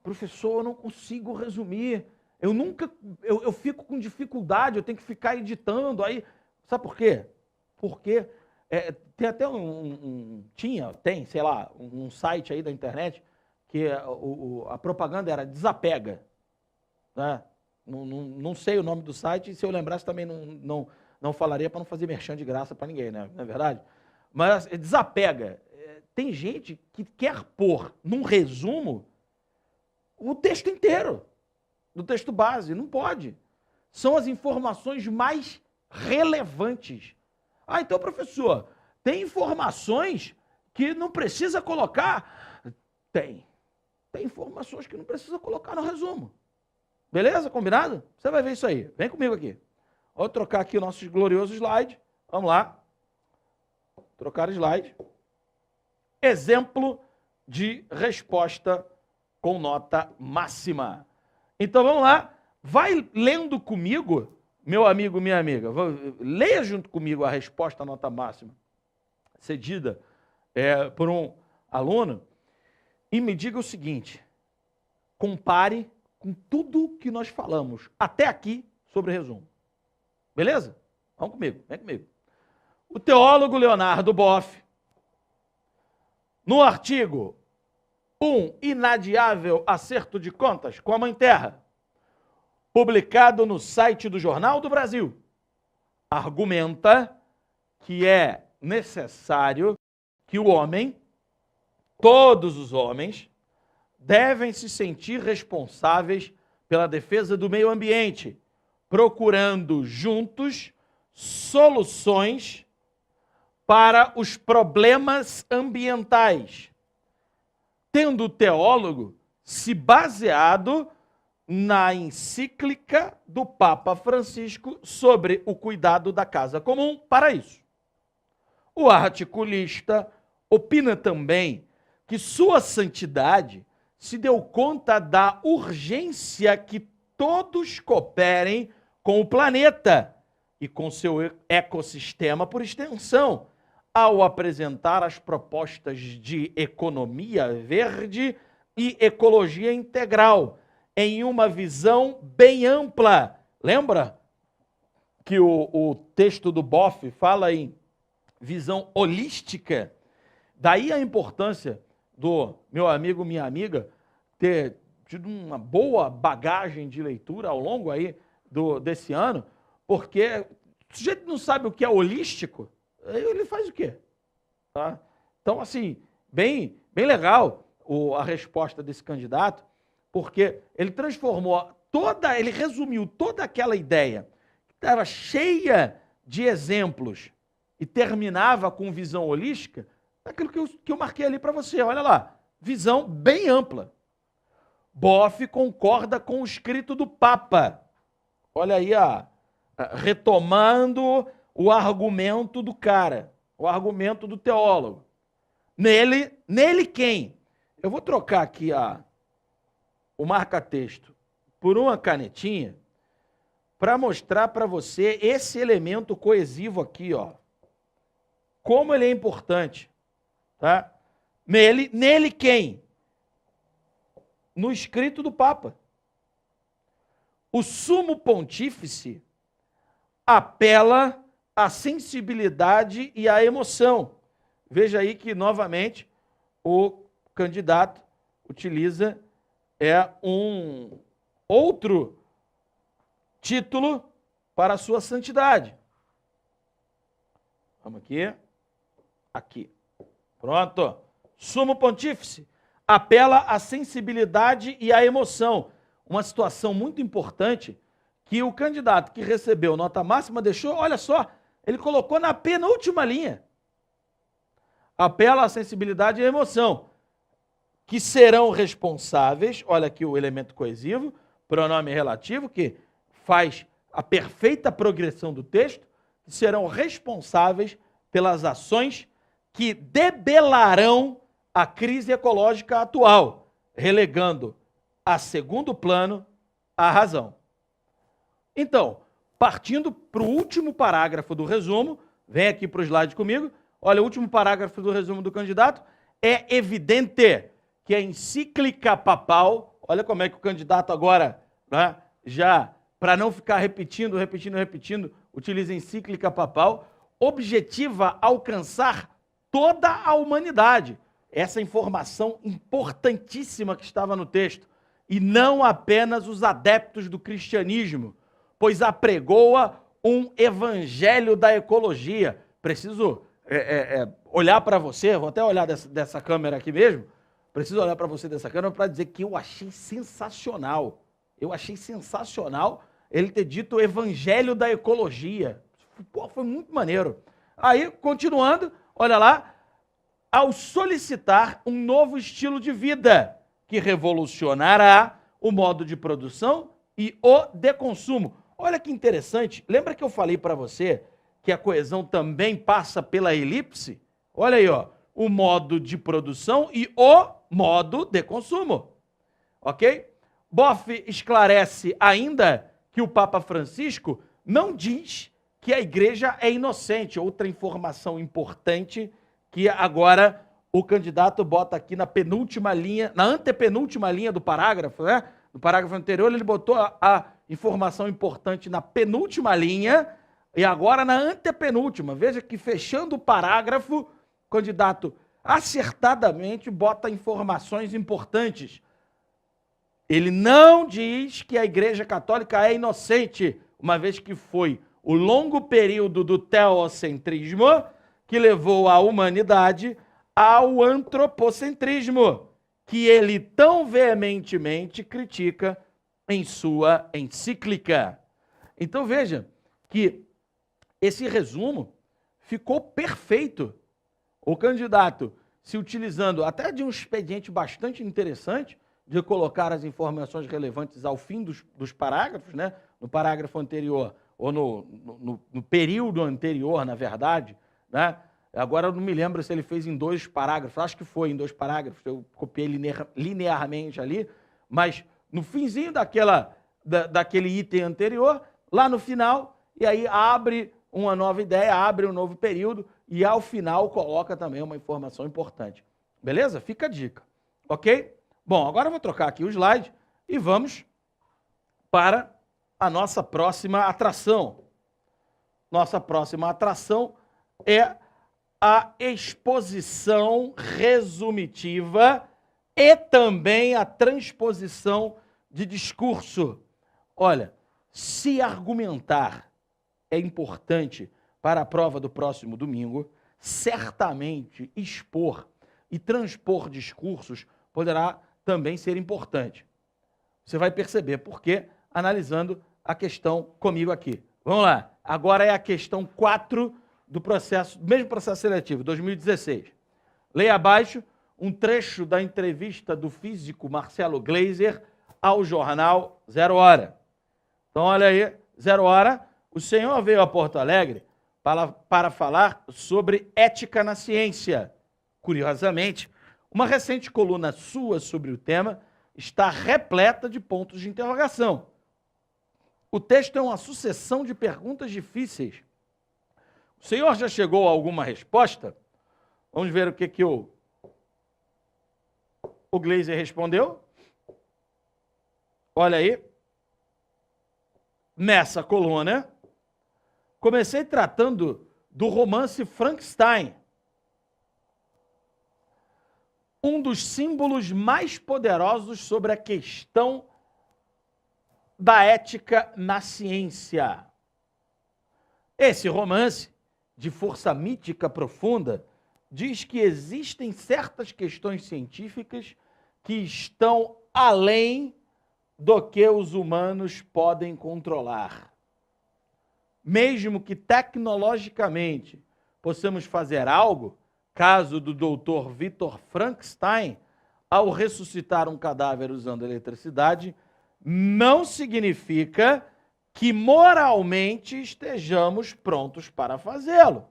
professor, eu não consigo resumir, eu fico com dificuldade, eu tenho que ficar editando, aí, sabe por quê? Porque tem até tem, sei lá, um site aí da internet que a propaganda era desapega, né? Não sei o nome do site, e se eu lembrasse também não falaria para não fazer merchan de graça para ninguém, né? Não é verdade? Mas desapega. Tem gente que quer pôr num resumo o texto inteiro do texto base. Não pode. São as informações mais relevantes. Então, professor, tem informações que não precisa colocar? Tem. Tem informações que não precisa colocar no resumo. Beleza? Combinado? Você vai ver isso aí. Vem comigo aqui. Vou trocar aqui o nosso glorioso slide. Vamos lá. Trocar slide. Exemplo de resposta com nota máxima. Então, vamos lá. Vai lendo comigo, meu amigo, minha amiga. Leia junto comigo a resposta à nota máxima, cedida por um aluno, e me diga o seguinte: compare com tudo que nós falamos até aqui sobre resumo. Beleza? Vamos comigo, vem comigo. O teólogo Leonardo Boff, no artigo Inadiável Acerto de Contas com a Mãe Terra, publicado no site do Jornal do Brasil, argumenta que é necessário que o homem, todos os homens, devem se sentir responsáveis pela defesa do meio ambiente, procurando juntos soluções para os problemas ambientais, tendo o teólogo se baseado na encíclica do Papa Francisco sobre o cuidado da casa comum para isso. O articulista opina também que Sua Santidade se deu conta da urgência que todos cooperem com o planeta e com seu ecossistema por extensão, ao apresentar as propostas de economia verde e ecologia integral, em uma visão bem ampla. Lembra que o texto do Boff fala em visão holística? Daí a importância do meu amigo, minha amiga, ter tido uma boa bagagem de leitura ao longo aí desse ano, porque o sujeito não sabe o que é holístico, ele faz o quê? Tá? Então, assim, bem legal a resposta desse candidato, porque ele ele resumiu toda aquela ideia que estava cheia de exemplos e terminava com visão holística, naquilo que eu marquei ali para você. Olha lá, visão bem ampla. Boff concorda com o escrito do Papa. Olha aí, retomando o argumento do cara, o argumento do teólogo. Nele quem? Eu vou trocar aqui o marca-texto por uma canetinha para mostrar para você esse elemento coesivo aqui, ó. Como ele é importante, tá? Nele quem? No escrito do Papa. O Sumo Pontífice apela à sensibilidade e à emoção. Veja aí que, novamente, o candidato utiliza um outro título para a sua santidade. Vamos aqui. Aqui. Pronto. Sumo Pontífice apela à sensibilidade e à emoção. Uma situação muito importante que o candidato que recebeu nota máxima deixou, olha só, ele colocou na penúltima linha. Apela à sensibilidade e à emoção, que serão responsáveis, olha aqui o elemento coesivo, pronome relativo, que faz a perfeita progressão do texto, que serão responsáveis pelas ações que debelarão a crise ecológica atual, relegando a segundo plano a razão. Então, partindo para o último parágrafo do resumo, vem aqui para o slide comigo, olha o último parágrafo do resumo do candidato, é evidente que a encíclica papal, olha como é que o candidato agora, né, já, para não ficar repetindo, utiliza a encíclica papal, objetiva alcançar toda a humanidade. Essa informação importantíssima que estava no texto, e não apenas os adeptos do cristianismo, pois apregoa um evangelho da ecologia. Preciso olhar para você, vou até olhar dessa câmera aqui mesmo, preciso olhar para você dessa câmera para dizer que eu achei sensacional. Eu achei sensacional ele ter dito o evangelho da ecologia. Pô, foi muito maneiro. Aí, continuando, olha lá, ao solicitar um novo estilo de vida que revolucionará o modo de produção e o de consumo. Olha que interessante. Lembra que eu falei para você que a coesão também passa pela elipse? Olha aí, ó, o modo de produção e o modo de consumo. Ok? Boff esclarece ainda que o Papa Francisco não diz que a igreja é inocente. Outra informação importante que agora o candidato bota aqui na penúltima linha, na antepenúltima linha do parágrafo, né? No parágrafo anterior ele botou a informação importante na penúltima linha e agora na antepenúltima. Veja que fechando o parágrafo, o candidato acertadamente bota informações importantes. Ele não diz que a Igreja Católica é inocente, uma vez que foi o longo período do teocentrismo que levou a humanidade ao antropocentrismo, que ele tão veementemente critica em sua encíclica. Então veja que esse resumo ficou perfeito. O candidato se utilizando até de um expediente bastante interessante de colocar as informações relevantes ao fim dos parágrafos, né? No parágrafo anterior, ou no período anterior, na verdade, né? Agora eu não me lembro se ele fez em 2 parágrafos, acho que foi em 2 parágrafos, eu copiei linearmente ali, mas no finzinho daquele item anterior, lá no final, e aí abre uma nova ideia, abre um novo período, e ao final coloca também uma informação importante. Beleza? Fica a dica, ok? Bom, agora eu vou trocar aqui o slide e vamos para a nossa próxima atração. Nossa próxima atração é a exposição resumitiva e também a transposição de discurso. Olha, se argumentar é importante para a prova do próximo domingo, certamente expor e transpor discursos poderá também ser importante. Você vai perceber por quê analisando a questão comigo aqui. Vamos lá. Agora é a questão 4 do mesmo processo seletivo, 2016. Leia abaixo um trecho da entrevista do físico Marcelo Gleiser ao jornal Zero Hora. Então, olha aí, Zero Hora, o senhor veio a Porto Alegre para falar sobre ética na ciência. Curiosamente, uma recente coluna sua sobre o tema está repleta de pontos de interrogação. O texto é uma sucessão de perguntas difíceis. O senhor já chegou a alguma resposta? Vamos ver o que o Gleiser respondeu. Olha aí. Nessa coluna, comecei tratando do romance Frankenstein, um dos símbolos mais poderosos sobre a questão da ética na ciência. Esse romance, de força mítica profunda, diz que existem certas questões científicas que estão além do que os humanos podem controlar. Mesmo que tecnologicamente possamos fazer algo, caso do Dr. Victor Frankenstein, ao ressuscitar um cadáver usando eletricidade, não significa que moralmente estejamos prontos para fazê-lo.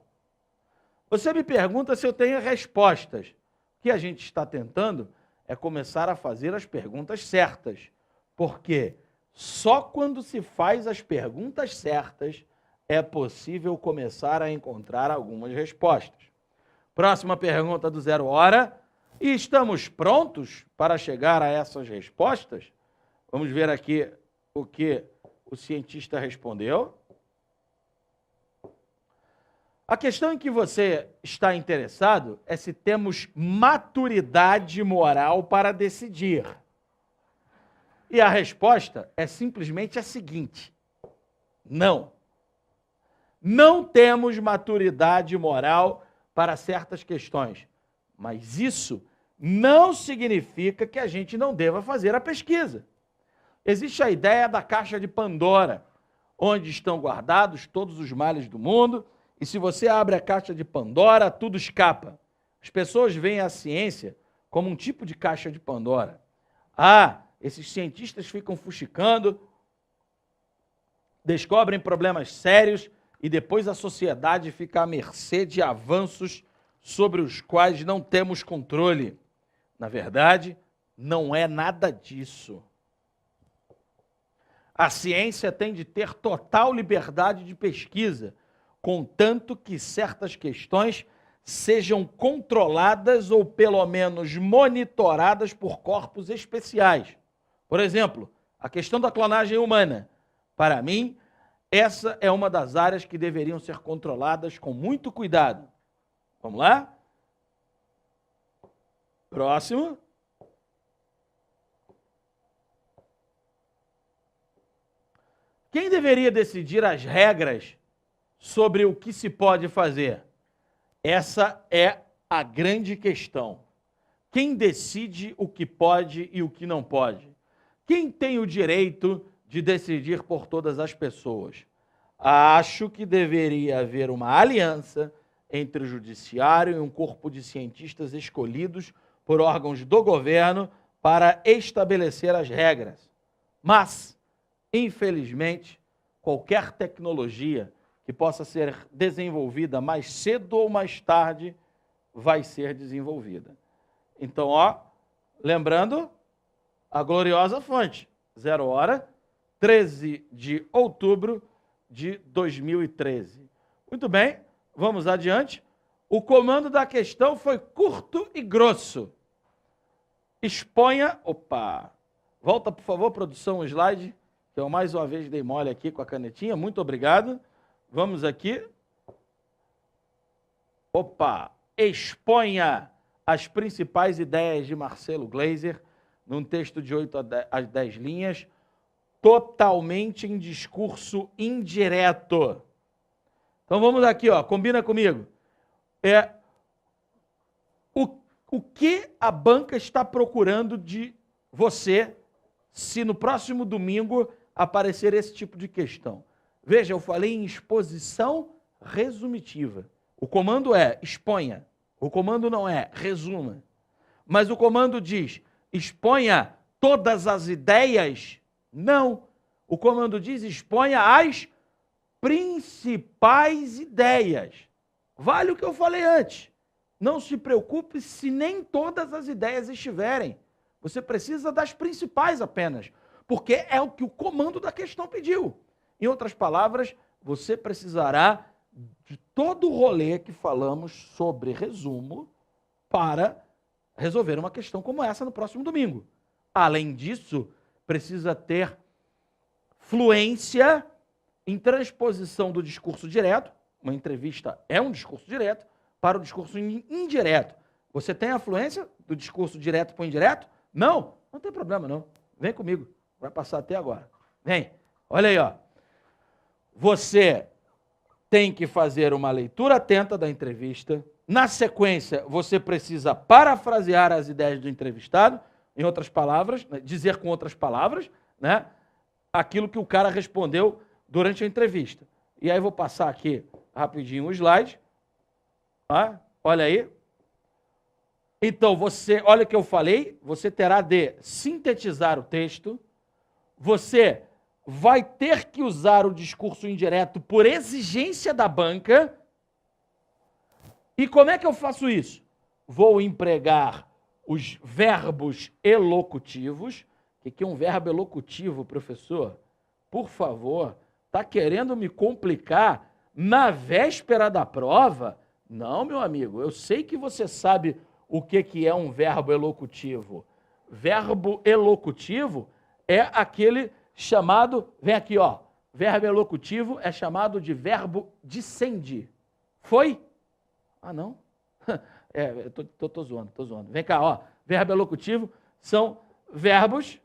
Você me pergunta se eu tenho respostas. O que a gente está tentando é começar a fazer as perguntas certas, porque só quando se faz as perguntas certas é possível começar a encontrar algumas respostas. Próxima pergunta do Zero Hora. E estamos prontos para chegar a essas respostas? Vamos ver aqui o que o cientista respondeu. A questão em que você está interessado é se temos maturidade moral para decidir. E a resposta é simplesmente a seguinte: não. Não temos maturidade moral para certas questões. Mas isso não significa que a gente não deva fazer a pesquisa. Existe a ideia da caixa de Pandora, onde estão guardados todos os males do mundo, e se você abre a caixa de Pandora, tudo escapa. As pessoas veem a ciência como um tipo de caixa de Pandora. Esses cientistas ficam fuxicando, descobrem problemas sérios e depois a sociedade fica à mercê de avanços sobre os quais não temos controle. Na verdade, não é nada disso. A ciência tem de ter total liberdade de pesquisa, contanto que certas questões sejam controladas ou pelo menos monitoradas por corpos especiais. Por exemplo, a questão da clonagem humana. Para mim, essa é uma das áreas que deveriam ser controladas com muito cuidado. Vamos lá? Próximo. Quem deveria decidir as regras sobre o que se pode fazer? Essa é a grande questão. Quem decide o que pode e o que não pode? Quem tem o direito de decidir por todas as pessoas? Acho que deveria haver uma aliança entre o judiciário e um corpo de cientistas escolhidos por órgãos do governo para estabelecer as regras. Mas, infelizmente, qualquer tecnologia que possa ser desenvolvida mais cedo ou mais tarde vai ser desenvolvida. Então, lembrando, a gloriosa fonte, 0 hora, 13 de outubro de 2013. Muito bem, vamos adiante. O comando da questão foi curto e grosso. Exponha... Opa! Volta, por favor, produção, o slide, que eu mais uma vez dei mole aqui com a canetinha. Muito obrigado. Vamos aqui. Opa! Exponha as principais ideias de Marcelo Gleiser num texto de 8 a 10 linhas, totalmente em discurso indireto. Então vamos aqui, combina comigo. O que a banca está procurando de você se no próximo domingo aparecer esse tipo de questão? Veja, eu falei em exposição resumitiva. O comando é exponha. O comando não é resuma. Mas o comando diz exponha todas as ideias? Não. O comando diz exponha as principais ideias. Vale o que eu falei antes. Não se preocupe se nem todas as ideias estiverem. Você precisa das principais apenas, porque é o que o comando da questão pediu. Em outras palavras, você precisará de todo o rolê que falamos sobre resumo para resolver uma questão como essa no próximo domingo. Além disso, precisa ter fluência em transposição do discurso direto, uma entrevista é um discurso direto, para o discurso indireto. Você tem a fluência do discurso direto para o indireto? Não? Não tem problema, não. Vem comigo. Vai passar até agora. Vem. Olha aí, Você tem que fazer uma leitura atenta da entrevista. Na sequência, você precisa parafrasear as ideias do entrevistado, em outras palavras, dizer com outras palavras, né, aquilo que o cara respondeu durante a entrevista. E aí vou passar aqui rapidinho o slide. Olha aí. Então, olha o que eu falei, você terá de sintetizar o texto, você vai ter que usar o discurso indireto por exigência da banca. E como é que eu faço isso? Vou empregar os verbos elocutivos. O que é um verbo elocutivo, professor? Por favor, está querendo me complicar na véspera da prova? Não, meu amigo, eu sei que você sabe o que é um verbo elocutivo. Verbo elocutivo é aquele chamado, vem aqui, verbo elocutivo é chamado de verbo dicende. Foi? Ah, não? Eu tô zoando. Vem cá, verbo elocutivo são verbos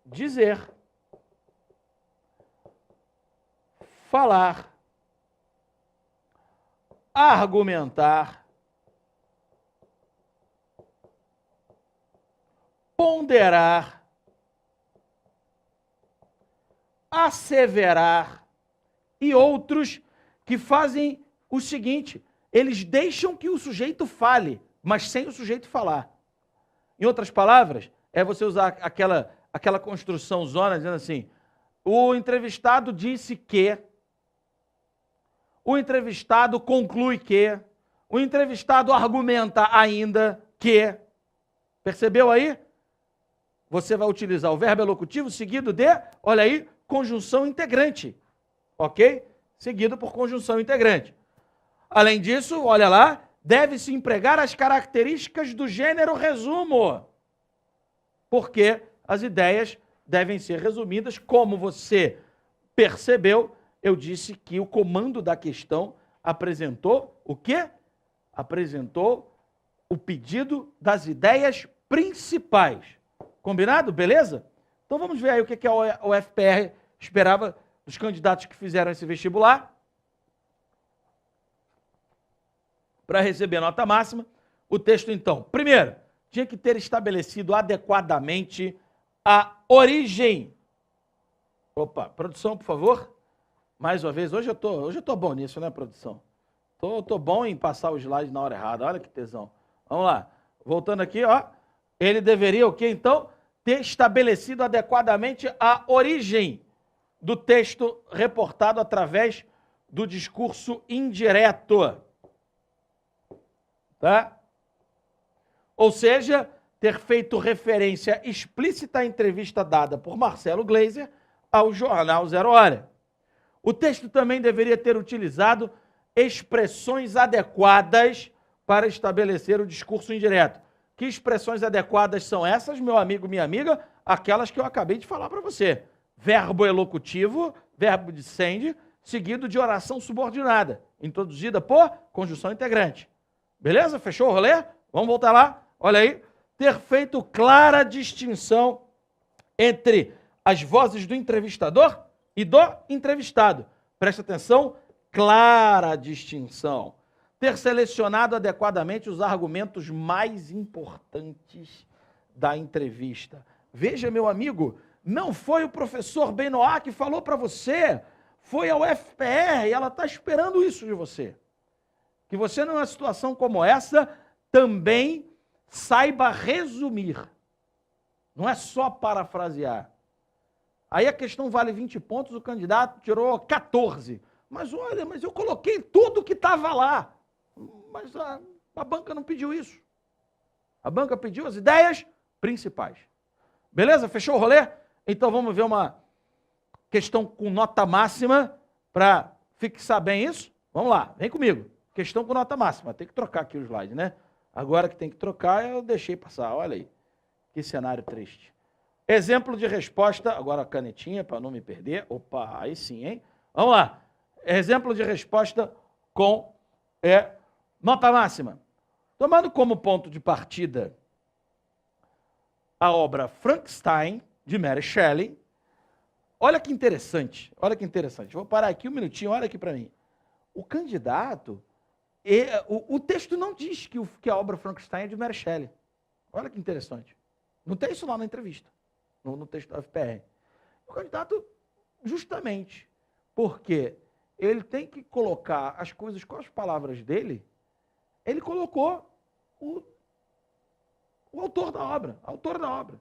dizer, falar, argumentar, ponderar, asseverar e outros que fazem o seguinte, eles deixam que o sujeito fale, mas sem o sujeito falar. Em outras palavras, é você usar aquela construção zona dizendo assim, o entrevistado disse que, o entrevistado conclui que, o entrevistado argumenta ainda que. Percebeu aí? Você vai utilizar o verbo elocutivo seguido de, olha aí, conjunção integrante. Ok? Seguido por conjunção integrante. Além disso, olha lá, deve-se empregar as características do gênero resumo. Porque as ideias devem ser resumidas. Como você percebeu, eu disse que o comando da questão apresentou o quê? Apresentou o pedido das ideias principais. Combinado? Beleza? Então vamos ver aí o que o FPR esperava dos candidatos que fizeram esse vestibular para receber nota máxima. O texto, então, primeiro, tinha que ter estabelecido adequadamente a origem. Opa, produção, por favor. Mais uma vez, hoje eu tô bom nisso, né, produção? Tô bom em passar os slides na hora errada, olha que tesão. Vamos lá, voltando aqui, ó. Ele deveria o quê, então? Ter estabelecido adequadamente a origem do texto reportado através do discurso indireto. Tá? Ou seja, ter feito referência explícita à entrevista dada por Marcelo Gleiser ao jornal Zero Hora. O texto também deveria ter utilizado expressões adequadas para estabelecer o discurso indireto. Que expressões adequadas são essas, meu amigo, minha amiga? Aquelas que eu acabei de falar para você. Verbo elocutivo, verbo de sende, seguido de oração subordinada, introduzida por conjunção integrante. Beleza? Fechou o rolê? Vamos voltar lá? Olha aí. Ter feito clara distinção entre as vozes do entrevistador e do entrevistado. Presta atenção, clara distinção. Ter selecionado adequadamente os argumentos mais importantes da entrevista. Veja, meu amigo, não foi o professor Benoit que falou para você, foi a UFPR, e ela está esperando isso de você. Que você, numa situação como essa, também saiba resumir. Não é só parafrasear. Aí a questão vale 20 pontos, o candidato tirou 14. Mas olha, mas eu coloquei tudo que estava lá. Mas a banca não pediu isso. A banca pediu as ideias principais. Beleza? Fechou o rolê? Então vamos ver uma questão com nota máxima para fixar bem isso. Vamos lá, vem comigo. Questão com nota máxima. Tem que trocar aqui o slide, né? Agora que tem que trocar, eu deixei passar. Olha aí. Que cenário triste. Exemplo de resposta. Agora a canetinha para não me perder. Opa, aí sim, hein? Vamos lá. Exemplo de resposta com nota máxima. Tomando como ponto de partida a obra Frankenstein, de Mary Shelley. Olha que interessante. Olha que interessante. Vou parar aqui um minutinho. Olha aqui para mim. O candidato... O texto não diz que a obra Frankenstein é de Mary Shelley. Olha que interessante. Não tem isso lá na entrevista, no texto da FPR. O candidato, justamente, porque ele tem que colocar as coisas com as palavras dele, ele colocou o autor da obra, a autora da obra.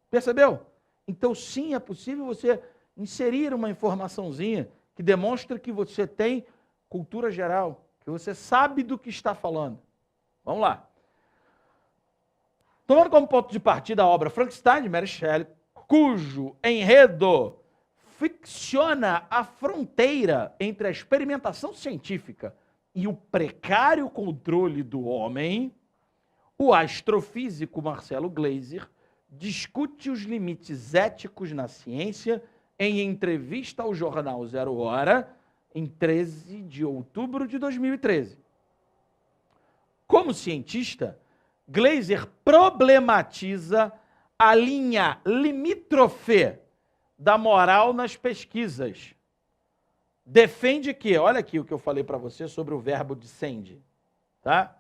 Percebeu? Então, sim, é possível você inserir uma informaçãozinha que demonstre que você tem cultura geral, que você sabe do que está falando. Vamos lá. Tomando como ponto de partida a obra Frankenstein, de Mary Shelley, cujo enredo ficciona a fronteira entre a experimentação científica e o precário controle do homem, o astrofísico Marcelo Gleiser discute os limites éticos na ciência em entrevista ao jornal Zero Hora, em 13 de outubro de 2013. Como cientista, Gleiser problematiza a linha limítrofe da moral nas pesquisas. Defende que, olha aqui o que eu falei para você sobre o verbo descende, tá?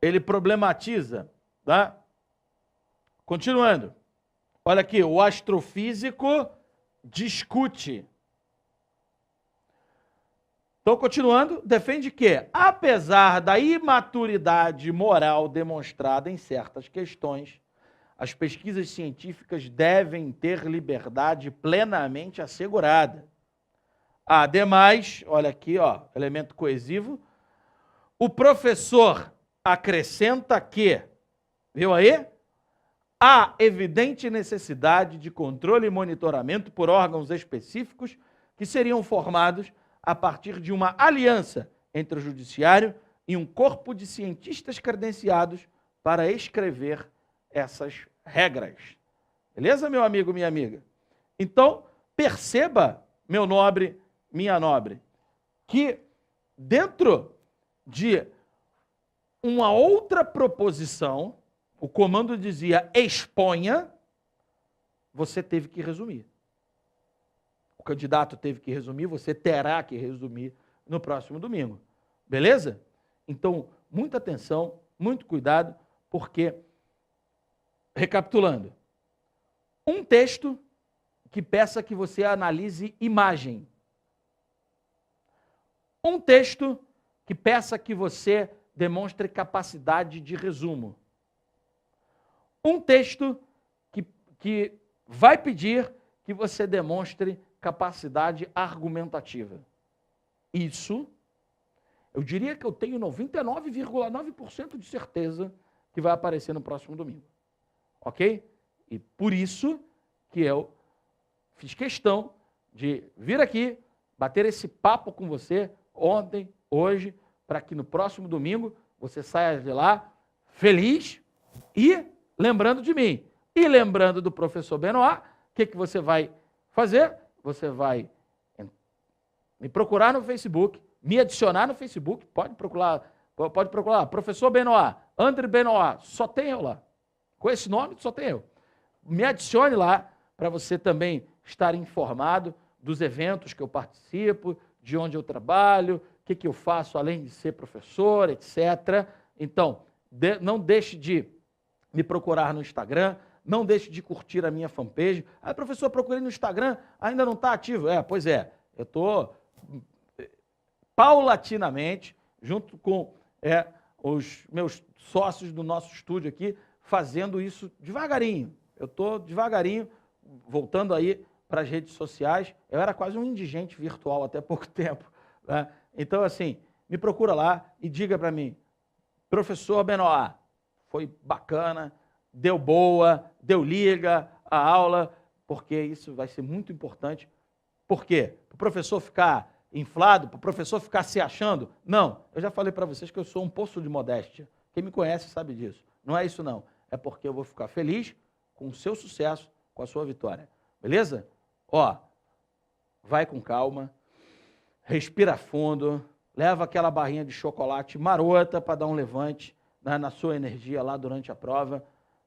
Ele problematiza, tá? Continuando. Olha aqui, o astrofísico discute. Então, continuando, defende que, apesar da imaturidade moral demonstrada em certas questões, As pesquisas científicas devem ter liberdade plenamente assegurada. Ademais, olha aqui, ó, elemento coesivo, o professor acrescenta que, viu aí? Há evidente necessidade de controle e monitoramento por órgãos específicos que seriam formados a partir de uma aliança entre o judiciário e um corpo de cientistas credenciados para escrever essas regras. Beleza, meu amigo, minha amiga? Então, perceba, meu nobre, minha nobre, que dentro de uma outra proposição, o comando dizia exponha, você teve que resumir. O candidato teve que resumir, você terá que resumir no próximo domingo. Beleza? Então, muita atenção, muito cuidado, porque, recapitulando, um texto que peça que você analise imagem. Um texto que peça que você demonstre capacidade de resumo. Um texto que vai pedir que você demonstre capacidade argumentativa. Isso, eu diria que eu tenho 99,9% de certeza que vai aparecer no próximo domingo. Ok? E por isso que eu fiz questão de vir aqui, bater esse papo com você ontem, hoje, para que no próximo domingo você saia de lá feliz e lembrando de mim. E lembrando do professor Benoit, o que você vai fazer? Você vai me procurar no Facebook, me adicionar no Facebook, pode procurar, professor Benoit, André Benoit, só tem eu lá. Com esse nome, só tem eu. Me adicione lá para você também estar informado dos eventos que eu participo, de onde eu trabalho, o que eu faço além de ser professor, etc. Então, não deixe de me procurar no Instagram, não deixe de curtir a minha fanpage. Ah, professor, procurei no Instagram, ainda não está ativo. Pois é, eu estou paulatinamente, junto com os meus sócios do nosso estúdio aqui, fazendo isso devagarinho. Eu estou devagarinho, voltando aí para as redes sociais. Eu era quase um indigente virtual até pouco tempo, né? Então, assim, me procura lá e diga para mim, professor Benoit, foi bacana, deu boa, deu liga a aula, porque isso vai ser muito importante. Por quê? Para o professor ficar inflado, para o professor ficar se achando? Não, eu já falei para vocês que eu sou um poço de modéstia. Quem me conhece sabe disso. Não é isso não, é porque eu vou ficar feliz com o seu sucesso, com a sua vitória. Beleza? Ó, vai com calma, respira fundo, leva aquela barrinha de chocolate marota para dar um levante, né, na sua energia lá durante a prova.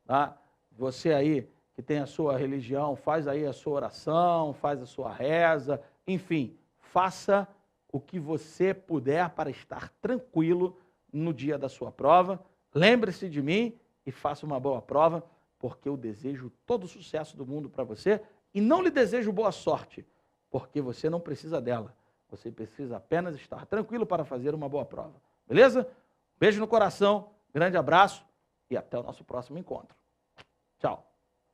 Tá? Você aí que tem a sua religião, faz aí a sua oração, faz a sua reza, enfim, faça o que você puder para estar tranquilo no dia da sua prova. Lembre-se de mim e faça uma boa prova, porque eu desejo todo o sucesso do mundo para você e não lhe desejo boa sorte, porque você não precisa dela. Você precisa apenas estar tranquilo para fazer uma boa prova. Beleza? Beijo no coração, grande abraço e até o nosso próximo encontro. Tchau.